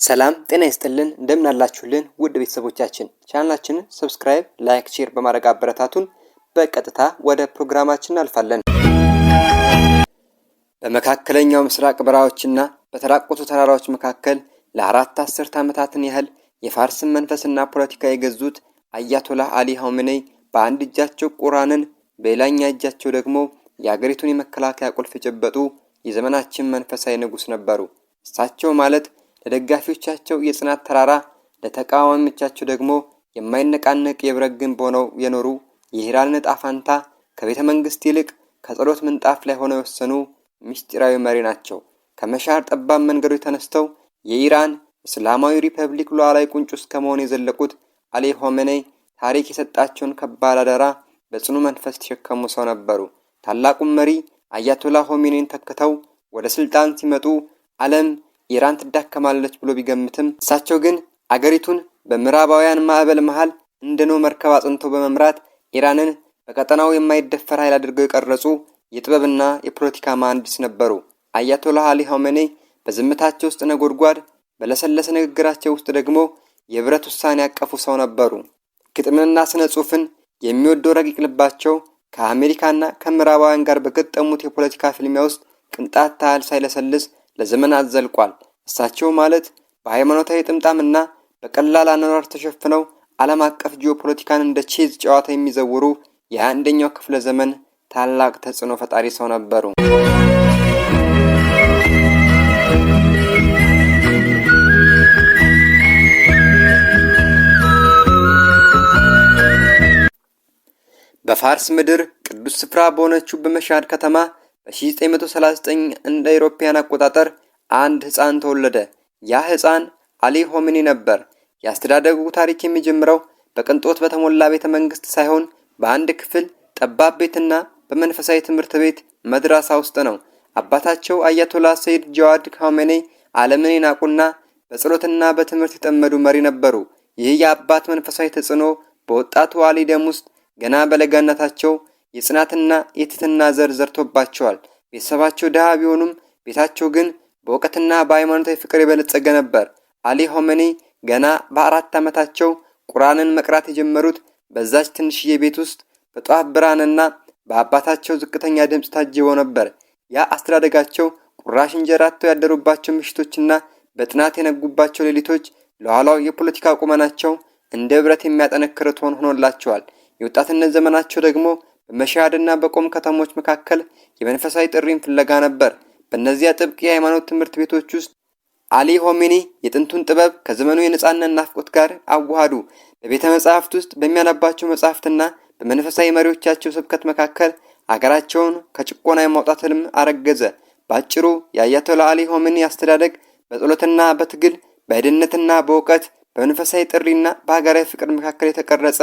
ሰላም ጤና ይስጥልን እንደምን አላችሁልን ውድ ቤተሰቦቻችን ቻናላችንን ሰብስክራይብ ላይክ ሼር በማድረግ አበረታቱን። በቀጥታ ወደ ፕሮግራማችን አልፋለን። በመካከለኛው ምስራቅ በረሃዎችና በተራቆቱ ተራራዎች መካከል ለአራት አስርት ዓመታትን ያህል የፋርስን መንፈስና ፖለቲካ የገዙት አያቶላህ አሊ ኻሜኔይ በአንድ እጃቸው ቁርአንን በሌላኛ እጃቸው ደግሞ የአገሪቱን የመከላከያ ቁልፍ የጨበጡ የዘመናችን መንፈሳዊ ንጉስ ነበሩ። እሳቸው ማለት ለደጋፊዎቻቸው የጽናት ተራራ ለተቃዋሚዎቻቸው ደግሞ የማይነቃነቅ የብረት ግንብ ሆነው የኖሩ የኢራንን ዕጣ ፈንታ ከቤተ መንግስት ይልቅ ከጸሎት ምንጣፍ ላይ ሆነው የወሰኑ ምስጢራዊ መሪ ናቸው። ከመሻር ጠባብ መንገዶች ተነስተው የኢራን እስላማዊ ሪፐብሊክ ሉዓላዊ ቁንጮ እስከመሆን የዘለቁት አሊ ኻሜኔይ ታሪክ የሰጣቸውን ከባድ አደራ በጽኑ መንፈስ ተሸከሙ ሰው ነበሩ። ታላቁ መሪ አያቶላህ ኻሜኔይን ተክተው ወደ ስልጣን ሲመጡ ዓለም ኢራን ትዳከማለች ብሎ ቢገምትም እሳቸው ግን አገሪቱን በምዕራባውያን ማዕበል መሃል እንደኖ መርከብ አጽንተው በመምራት ኢራንን በቀጠናው የማይደፈር ኃይል አድርገው የቀረጹ የጥበብና የፖለቲካ መሐንዲስ ነበሩ። አያቶላህ አሊ ኻሜኔይ በዝምታቸው ውስጥ ነጎድጓድ፣ በለሰለሰ ንግግራቸው ውስጥ ደግሞ የብረት ውሳኔ ያቀፉ ሰው ነበሩ። ግጥምንና ስነ ጽሑፍን የሚወደው ረቂቅ ልባቸው ከአሜሪካና ከምዕራባውያን ጋር በገጠሙት የፖለቲካ ፍልሚያ ውስጥ ቅንጣት ታህል ሳይለሰልስ ለዘመናት ዘልቋል። እሳቸው ማለት በሃይማኖታዊ ጥምጣምና በቀላል አኗኗር ተሸፍነው ዓለም አቀፍ ጂኦፖለቲካን እንደ ቼዝ ጨዋታ የሚዘውሩ የ21ኛው ክፍለ ዘመን ታላቅ ተጽዕኖ ፈጣሪ ሰው ነበሩ። በፋርስ ምድር ቅዱስ ስፍራ በሆነችው በመሻድ ከተማ በ1939 እንደ አውሮፓውያን አቆጣጠር አንድ ህፃን ተወለደ። ያ ህፃን አሊ ኻሜኔይ ነበር። ያስተዳደጉ ታሪክ የሚጀምረው በቅንጦት በተሞላ ቤተ መንግስት ሳይሆን በአንድ ክፍል ጠባብ ቤትና በመንፈሳዊ ትምህርት ቤት መድራሳ ውስጥ ነው። አባታቸው አያቶላህ ሰይድ ጃዋድ ኻሜኔይ ዓለምን የናቁና በጸሎትና በትምህርት የተጠመዱ መሪ ነበሩ። ይህ የአባት መንፈሳዊ ተጽዕኖ በወጣቱ አሊ ደም ውስጥ ገና በለጋነታቸው የጽናትና የትህትና ዘር ዘርቶባቸዋል። ቤተሰባቸው ድሃ ቢሆኑም ቤታቸው ግን በእውቀትና በሃይማኖታዊ ፍቅር የበለጸገ ነበር። አሊ ኻሜኔይ ገና በ4 ዓመታቸው ቁርአንን መቅራት የጀመሩት በዛች ትንሽዬ ቤት ውስጥ በጧፍ ብርሃንና በአባታቸው ዝቅተኛ ድምፅ ታጅበው ነበር። ያ አስተዳደጋቸው ቁራሽ እንጀራ አጥተው ያደሩባቸው ምሽቶችና በጥናት የነጉባቸው ሌሊቶች ለኋላው የፖለቲካ ቁመናቸው እንደ ብረት የሚያጠነክር ቶን ሆኖላቸዋል። የወጣትነት ዘመናቸው ደግሞ በመሻድና በቆም ከተሞች መካከል የመንፈሳዊ ጥሪን ፍለጋ ነበር። በእነዚያ ጥብቅ የሃይማኖት ትምህርት ቤቶች ውስጥ አሊ ኻሜኔይ የጥንቱን ጥበብ ከዘመኑ የነጻነት ናፍቆት ጋር አዋሃዱ። በቤተ መጻሕፍት ውስጥ በሚያነባቸው መጻሕፍትና በመንፈሳዊ መሪዎቻቸው ስብከት መካከል አገራቸውን ከጭቆና የማውጣት ህልም አረገዘ። ባጭሩ የአያቶላህ አሊ ኻሜኔይ አስተዳደግ በጸሎትና በትግል በድህነትና በእውቀት በመንፈሳዊ ጥሪና በሀገራዊ ፍቅር መካከል የተቀረጸ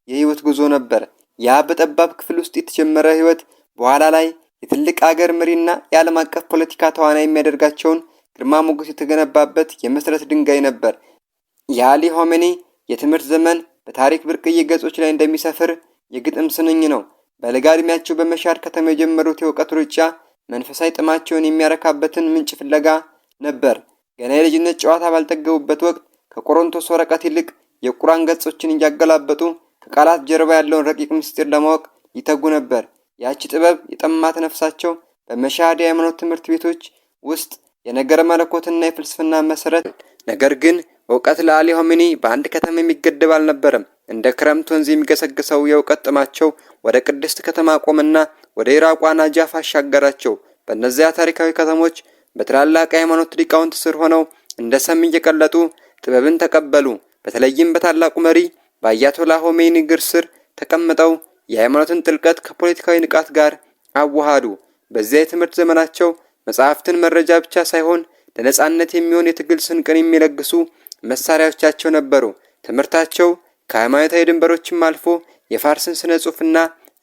የህይወት ጉዞ ነበር። ያ በጠባብ ክፍል ውስጥ የተጀመረ ህይወት በኋላ ላይ የትልቅ አገር መሪና የዓለም አቀፍ ፖለቲካ ተዋናይ የሚያደርጋቸውን ግርማ ሞገስ የተገነባበት የመሰረት ድንጋይ ነበር። የአሊ ኻሜኔይ የትምህርት ዘመን በታሪክ ብርቅዬ ገጾች ላይ እንደሚሰፍር የግጥም ስንኝ ነው። በለጋ ዕድሜያቸው በመሻድ ከተማ የጀመሩት የእውቀት ሩጫ መንፈሳዊ ጥማቸውን የሚያረካበትን ምንጭ ፍለጋ ነበር። ገና የልጅነት ጨዋታ ባልጠገቡበት ወቅት ከቆሮንቶስ ወረቀት ይልቅ የቁርአን ገጾችን እያገላበጡ ከቃላት ጀርባ ያለውን ረቂቅ ምስጢር ለማወቅ ይተጉ ነበር። ያቺ ጥበብ የጠማት ነፍሳቸው በመሻድ የሃይማኖት ትምህርት ቤቶች ውስጥ የነገረ መለኮትና የፍልስፍና መሰረት። ነገር ግን እውቀት ለአሊ ኻሜኔይ በአንድ ከተማ የሚገደብ አልነበረም። እንደ ክረምት ወንዝ የሚገሰግሰው የእውቀት ጥማቸው ወደ ቅድስት ከተማ ቆመና ወደ ኢራቋ ናጃፍ አሻገራቸው። በእነዚያ ታሪካዊ ከተሞች በትላላቅ የሃይማኖት ሊቃውንት ስር ሆነው እንደ ሰም እየቀለጡ ጥበብን ተቀበሉ። በተለይም በታላቁ መሪ በአያቶላህ ኻሜኔይ እግር ስር ተቀምጠው የሃይማኖትን ጥልቀት ከፖለቲካዊ ንቃት ጋር አዋሃዱ። በዚያ የትምህርት ዘመናቸው መጽሐፍትን መረጃ ብቻ ሳይሆን ለነጻነት የሚሆን የትግል ስንቅን የሚለግሱ መሳሪያዎቻቸው ነበሩ። ትምህርታቸው ከሃይማኖታዊ ድንበሮችም አልፎ የፋርስን ስነ ጽሑፍና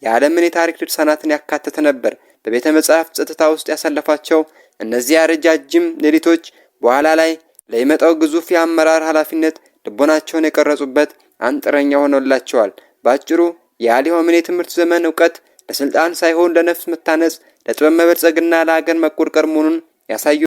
የዓለምን የታሪክ ድርሳናትን ያካተተ ነበር። በቤተ መጻሕፍት ጸጥታ ውስጥ ያሳለፋቸው እነዚያ ረጃጅም ሌሊቶች በኋላ ላይ ለሚመጣው ግዙፍ የአመራር ኃላፊነት ልቦናቸውን የቀረጹበት አንጥረኛ ሆኖላቸዋል። ባጭሩ የአሊ ኻሜኔይ ትምህርት ዘመን እውቀት ለስልጣን ሳይሆን ለነፍስ መታነጽ፣ ለጥበብ መበልጸግና ለሀገር መቆርቆር መሆኑን ያሳዩ